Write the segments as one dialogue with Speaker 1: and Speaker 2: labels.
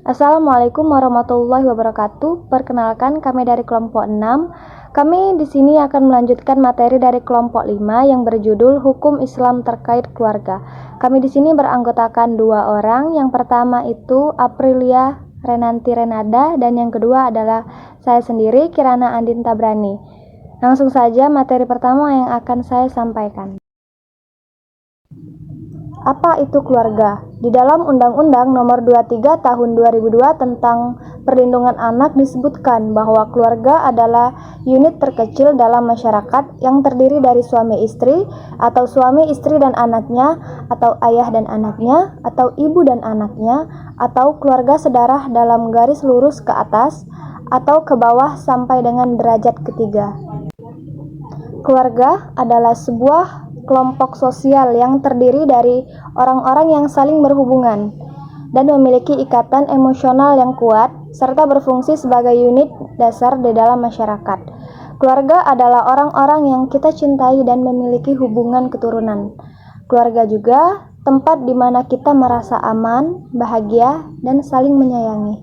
Speaker 1: Assalamualaikum warahmatullahi wabarakatuh. Perkenalkan, kami dari kelompok 6. Kami di sini akan melanjutkan materi dari kelompok 5 yang berjudul Hukum Islam Terkait Keluarga. Kami di sini beranggotakan 2 orang. Yang pertama itu Aprilia Renanti Renada dan yang kedua adalah saya sendiri, Kirana Andin Tabrani. Langsung saja materi pertama yang akan saya sampaikan. Apa itu keluarga? Di dalam Undang-Undang Nomor 23 Tahun 2002 tentang Perlindungan Anak disebutkan bahwa keluarga adalah unit terkecil dalam masyarakat yang terdiri dari suami istri, atau suami istri dan anaknya, atau ayah dan anaknya, atau ibu dan anaknya, atau keluarga sedarah dalam garis lurus ke atas atau ke bawah sampai dengan derajat ketiga. Keluarga adalah sebuah kelompok sosial yang terdiri dari orang-orang yang saling berhubungan dan memiliki ikatan emosional yang kuat serta berfungsi sebagai unit dasar di dalam masyarakat. Keluarga adalah orang-orang yang kita cintai dan memiliki hubungan keturunan. Keluarga juga tempat di mana kita merasa aman, bahagia, dan saling menyayangi.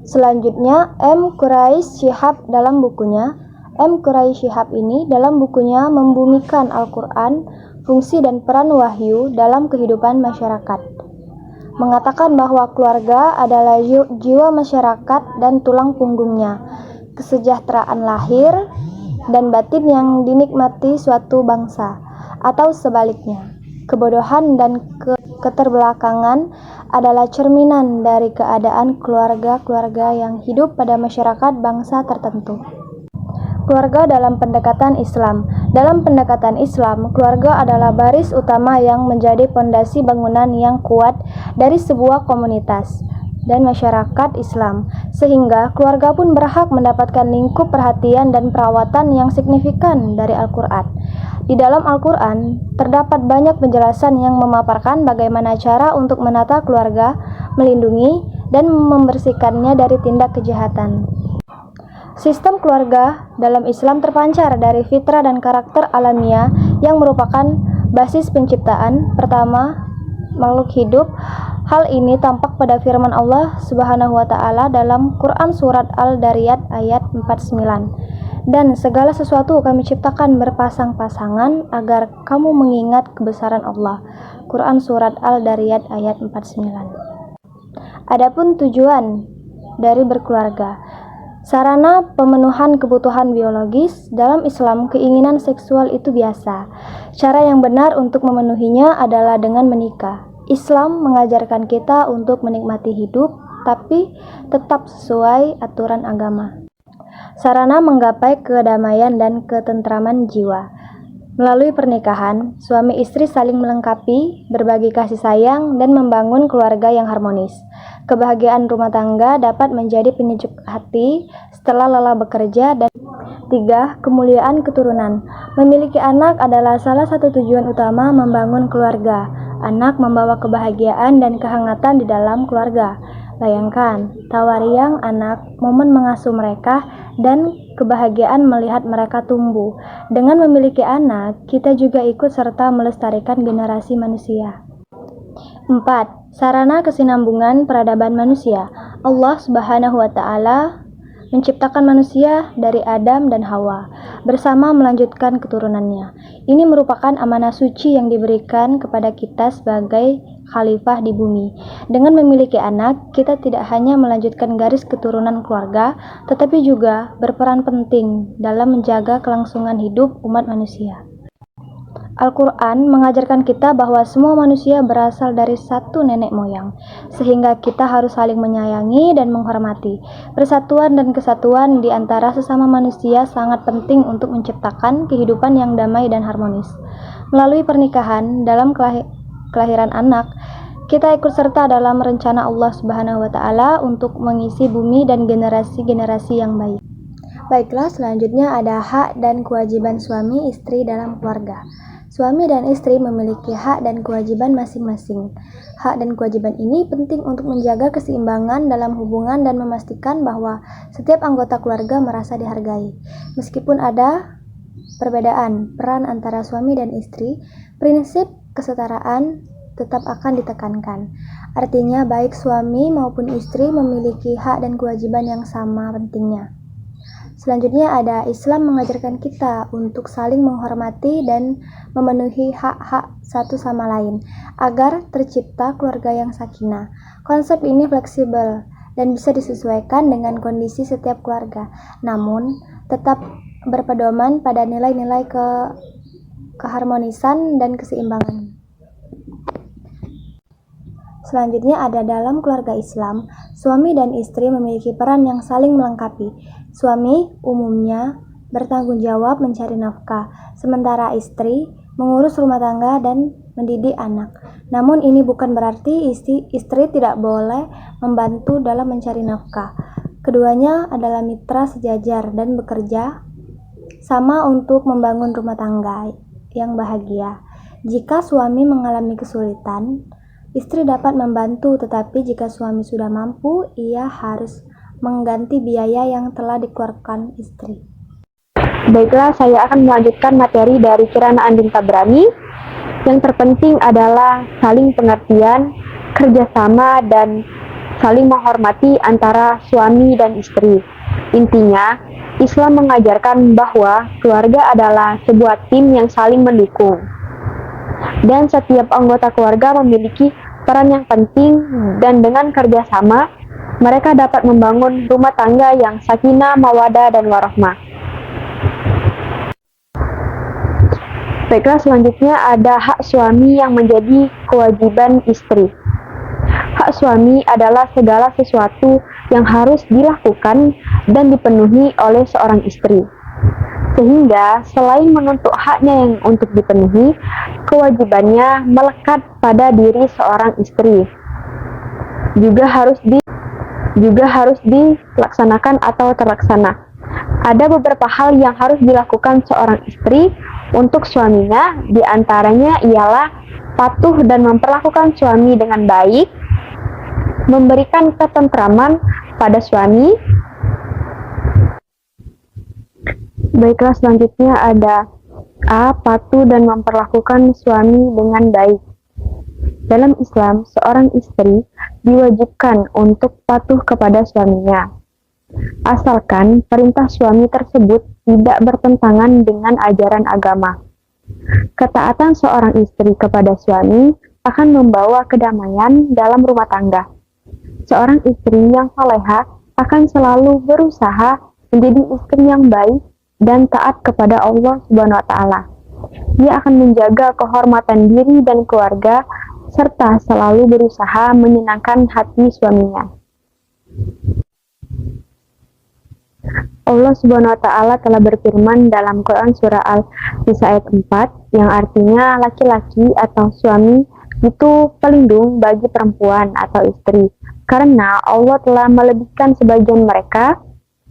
Speaker 1: Selanjutnya, M. Quraish Shihab dalam bukunya ini dalam bukunya membumikan Al-Quran, fungsi dan peran wahyu dalam kehidupan masyarakat. Mengatakan bahwa keluarga adalah jiwa masyarakat dan tulang punggungnya, kesejahteraan lahir dan batin yang dinikmati suatu bangsa, atau sebaliknya. Kebodohan dan keterbelakangan adalah cerminan dari keadaan keluarga-keluarga yang hidup pada masyarakat bangsa tertentu. Keluarga dalam pendekatan Islam. Dalam pendekatan Islam, keluarga adalah baris utama yang menjadi pondasi bangunan yang kuat dari sebuah komunitas dan masyarakat Islam, sehingga keluarga pun berhak mendapatkan lingkup perhatian dan perawatan yang signifikan dari Al-Quran. Di dalam Al-Quran, terdapat banyak penjelasan yang memaparkan bagaimana cara untuk menata keluarga, melindungi, dan membersihkannya dari tindak kejahatan. Sistem keluarga dalam Islam terpancar dari fitrah dan karakter alamiah yang merupakan basis penciptaan pertama makhluk hidup. Hal ini tampak pada firman Allah Subhanahu wa taala dalam Quran surat Al-Dariyat ayat 49. Dan segala sesuatu kami ciptakan berpasang-pasangan agar kamu mengingat kebesaran Allah. Quran surat Al-Dariyat ayat 49. Adapun tujuan dari berkeluarga. Sarana pemenuhan kebutuhan biologis. Dalam Islam, keinginan seksual itu biasa. Cara yang benar untuk memenuhinya adalah dengan menikah. Islam mengajarkan kita untuk menikmati hidup, tapi tetap sesuai aturan agama. Sarana menggapai kedamaian dan ketentraman jiwa. Melalui pernikahan, suami istri saling melengkapi, berbagi kasih sayang, dan membangun keluarga yang harmonis. Kebahagiaan rumah tangga dapat menjadi penyejuk hati setelah lelah bekerja. Dan 3. Kemuliaan keturunan. Memiliki anak adalah salah satu tujuan utama membangun keluarga. Anak membawa kebahagiaan dan kehangatan di dalam keluarga. Bayangkan, tawariang anak, momen mengasuh mereka, dan kebahagiaan melihat mereka tumbuh. Dengan memiliki anak, kita juga ikut serta melestarikan generasi manusia. 4. Sarana kesinambungan peradaban manusia. Allah Subhanahu wa taala menciptakan manusia dari Adam dan Hawa bersama melanjutkan keturunannya. Ini merupakan amanah suci yang diberikan kepada kita sebagai khalifah di bumi. Dengan memiliki anak, kita tidak hanya melanjutkan garis keturunan keluarga, tetapi juga berperan penting dalam menjaga kelangsungan hidup umat manusia. Al-Quran mengajarkan kita bahwa semua manusia berasal dari satu nenek moyang, sehingga kita harus saling menyayangi dan menghormati. Persatuan dan kesatuan di antara sesama manusia sangat penting untuk menciptakan kehidupan yang damai dan harmonis. Melalui pernikahan, dalam kelahiran anak, kita ikut serta dalam rencana Allah Subhanahu wa taala untuk mengisi bumi dan generasi-generasi yang baik. Baiklah, selanjutnya ada hak dan kewajiban suami istri dalam keluarga. Suami dan istri memiliki hak dan kewajiban masing-masing. Hak dan kewajiban ini penting untuk menjaga keseimbangan dalam hubungan dan memastikan bahwa setiap anggota keluarga merasa dihargai. Meskipun ada perbedaan peran antara suami dan istri, prinsip kesetaraan tetap akan ditekankan. Artinya, baik suami maupun istri memiliki hak dan kewajiban yang sama pentingnya. Selanjutnya ada Islam mengajarkan kita untuk saling menghormati dan memenuhi hak-hak satu sama lain agar tercipta keluarga yang sakinah. Konsep ini fleksibel dan bisa disesuaikan dengan kondisi setiap keluarga, namun tetap berpedoman pada nilai-nilai keharmonisan dan keseimbangan. Selanjutnya ada dalam keluarga Islam, suami dan istri memiliki peran yang saling melengkapi. Suami umumnya bertanggung jawab mencari nafkah, sementara istri mengurus rumah tangga dan mendidik anak. Namun ini bukan berarti istri tidak boleh membantu dalam mencari nafkah. Keduanya adalah mitra sejajar dan bekerja sama untuk membangun rumah tangga yang bahagia. Jika suami mengalami kesulitan, istri dapat membantu, tetapi jika suami sudah mampu, ia harus mengganti biaya yang telah dikeluarkan istri.
Speaker 2: Baiklah, saya akan melanjutkan materi dari Kirana Andin Tabrani. Yang terpenting adalah saling pengertian, kerjasama, dan saling menghormati antara suami dan istri. Intinya, Islam mengajarkan bahwa keluarga adalah sebuah tim yang saling mendukung. Dan setiap anggota keluarga memiliki peran yang penting, dan dengan kerjasama, mereka dapat membangun rumah tangga yang sakinah, mawadah, dan warahmah. Baiklah, selanjutnya ada hak suami yang menjadi kewajiban istri. Hak suami adalah segala sesuatu yang harus dilakukan dan dipenuhi oleh seorang istri. Sehingga selain menuntut haknya yang untuk dipenuhi, kewajibannya melekat pada diri seorang istri. Juga harus dilaksanakan atau terlaksana. Ada beberapa hal yang harus dilakukan seorang istri untuk suaminya, diantaranya ialah patuh dan memperlakukan suami dengan baik, memberikan ketentraman pada suami. Baiklah, selanjutnya ada A. Patuh dan memperlakukan suami dengan baik. Dalam Islam, seorang istri diwajibkan untuk patuh kepada suaminya, asalkan perintah suami tersebut tidak bertentangan dengan ajaran agama. Ketaatan seorang istri kepada suami akan membawa kedamaian dalam rumah tangga. Seorang istri yang salehah akan selalu berusaha menjadi istri yang baik dan taat kepada Allah Subhanahu wa Ta'ala. Dia akan menjaga kehormatan diri dan keluarga serta selalu berusaha menyenangkan hati suaminya. Allah Subhanahu wa Ta'ala telah berfirman dalam Quran surah Al-Nisa ayat 4 yang artinya laki-laki atau suami itu pelindung bagi perempuan atau istri, karena Allah telah melebihkan sebagian mereka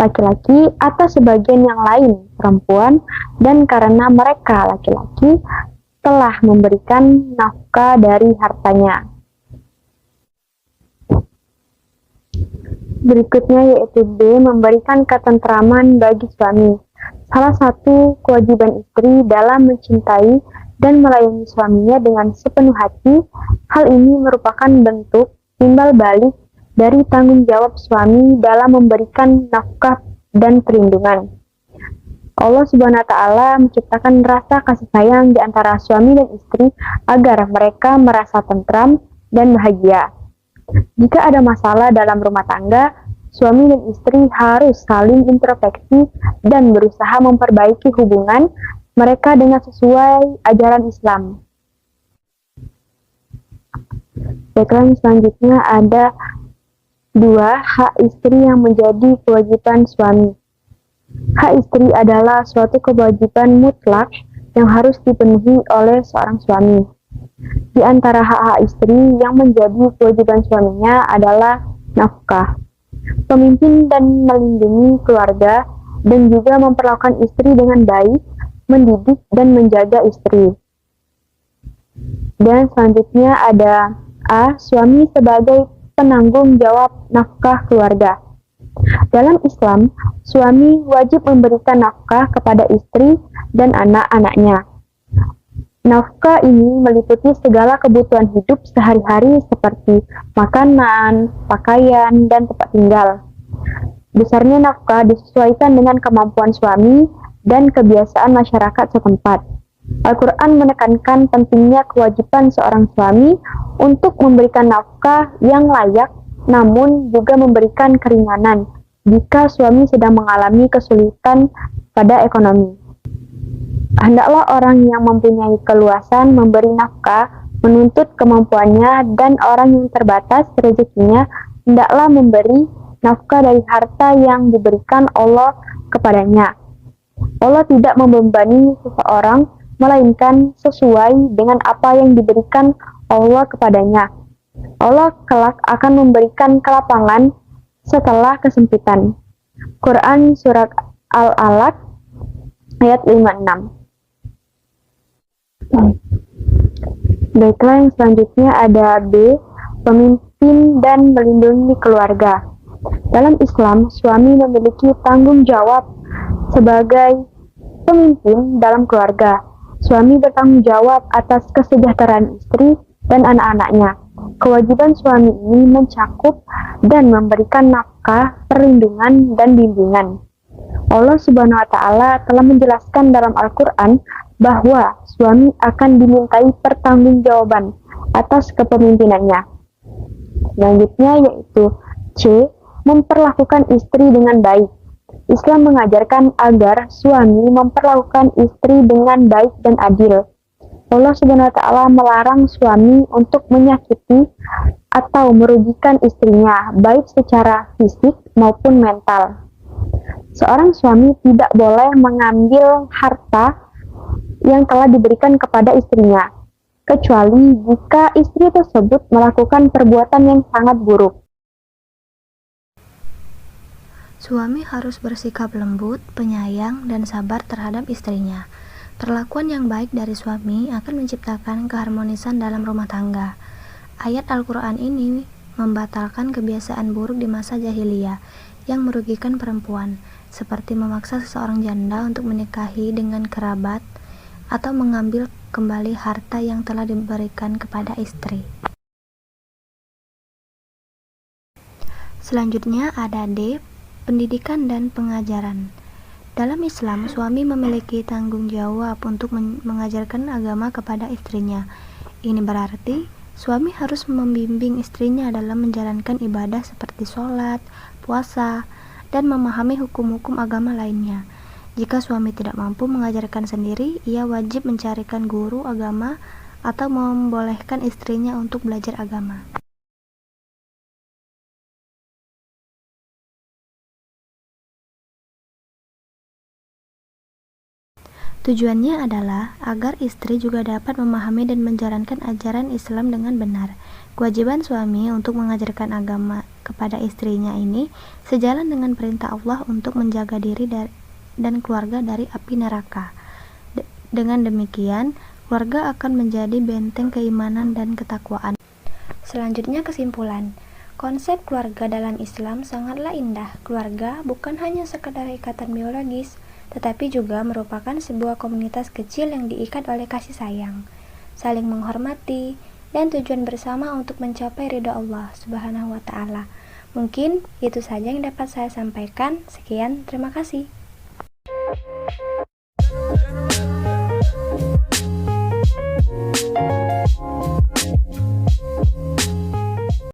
Speaker 2: laki-laki atas sebagian yang lain perempuan, dan karena mereka laki-laki telah memberikan nafkah dari hartanya. Berikutnya yaitu B. Memberikan ketentraman bagi suami. Salah satu kewajiban istri dalam mencintai dan melayani suaminya dengan sepenuh hati. Hal ini merupakan bentuk timbal balik dari tanggung jawab suami dalam memberikan nafkah dan perlindungan. Allah Subhanahu wa Ta'ala menciptakan rasa kasih sayang di antara suami dan istri agar mereka merasa tentram dan bahagia. Jika ada masalah dalam rumah tangga, suami dan istri harus saling introspeksi dan berusaha memperbaiki hubungan mereka dengan sesuai ajaran Islam. Baiklah, selanjutnya ada 2. Hak istri yang menjadi kewajiban suami. Hak istri adalah suatu kewajiban mutlak yang harus dipenuhi oleh seorang suami. Di antara hak-hak istri yang menjadi kewajiban suaminya adalah nafkah, pemimpin dan melindungi keluarga, dan juga memperlakukan istri dengan baik, mendidik dan menjaga istri. Dan selanjutnya ada A. Suami sebagai penanggung jawab nafkah keluarga. Dalam Islam, suami wajib memberikan nafkah kepada istri dan anak-anaknya. Nafkah ini meliputi segala kebutuhan hidup sehari-hari seperti makanan, pakaian, dan tempat tinggal. Besarnya nafkah disesuaikan dengan kemampuan suami dan kebiasaan masyarakat setempat. Al-Quran menekankan pentingnya kewajiban seorang suami untuk memberikan nafkah yang layak, namun juga memberikan keringanan jika suami sedang mengalami kesulitan pada ekonomi. Hendaklah orang yang mempunyai keluasan memberi nafkah menuntut kemampuannya, dan orang yang terbatas rezekinya hendaklah memberi nafkah dari harta yang diberikan Allah kepadanya. Allah tidak membebani seseorang, melainkan sesuai dengan apa yang diberikan Allah kepadanya. Allah kelak akan memberikan kelapangan setelah kesempitan. Quran Surat Al-Alaq ayat 56. Baiklah, yang selanjutnya ada B. Pemimpin dan melindungi keluarga. Dalam Islam, suami memiliki tanggung jawab sebagai pemimpin dalam keluarga. Suami bertanggung jawab atas kesejahteraan istri dan anak-anaknya. Kewajiban suami ini mencakup dan memberikan nafkah, perlindungan, dan bimbingan. Allah Subhanahu wa Ta'ala telah menjelaskan dalam Al-Quran bahwa suami akan dimintai pertanggungjawaban atas kepemimpinannya. Selanjutnya yaitu C. Memperlakukan istri dengan baik. Islam mengajarkan agar suami memperlakukan istri dengan baik dan adil. Allah Subhanahu wa Ta'ala melarang suami untuk menyakiti atau merugikan istrinya, baik secara fisik maupun mental. Seorang suami tidak boleh mengambil harta yang telah diberikan kepada istrinya, kecuali jika istri tersebut melakukan perbuatan yang sangat buruk.
Speaker 1: Suami harus bersikap lembut, penyayang, dan sabar terhadap istrinya. Perlakuan yang baik dari suami akan menciptakan keharmonisan dalam rumah tangga. Ayat Al-Quran ini membatalkan kebiasaan buruk di masa jahiliyah yang merugikan perempuan, seperti memaksa seseorang janda untuk menikahi dengan kerabat atau mengambil kembali harta yang telah diberikan kepada istri. Selanjutnya ada D. Pendidikan dan pengajaran. Dalam Islam, suami memiliki tanggung jawab untuk mengajarkan agama kepada istrinya. Ini berarti suami harus membimbing istrinya dalam menjalankan ibadah seperti sholat, puasa, dan memahami hukum-hukum agama lainnya. Jika suami tidak mampu mengajarkan sendiri, ia wajib mencarikan guru agama atau membolehkan istrinya untuk belajar agama. Tujuannya adalah agar istri juga dapat memahami dan menjalankan ajaran Islam dengan benar. Kewajiban suami untuk mengajarkan agama kepada istrinya ini sejalan dengan perintah Allah untuk menjaga diri dan keluarga dari api neraka. Dengan demikian, keluarga akan menjadi benteng keimanan dan ketakwaan. Selanjutnya kesimpulan. Konsep keluarga dalam Islam sangatlah indah. Keluarga bukan hanya sekadar ikatan biologis, tetapi juga merupakan sebuah komunitas kecil yang diikat oleh kasih sayang, saling menghormati, dan tujuan bersama untuk mencapai ridha Allah Subhanahu wa Ta'ala. Mungkin itu saja yang dapat saya sampaikan. Sekian, terima kasih.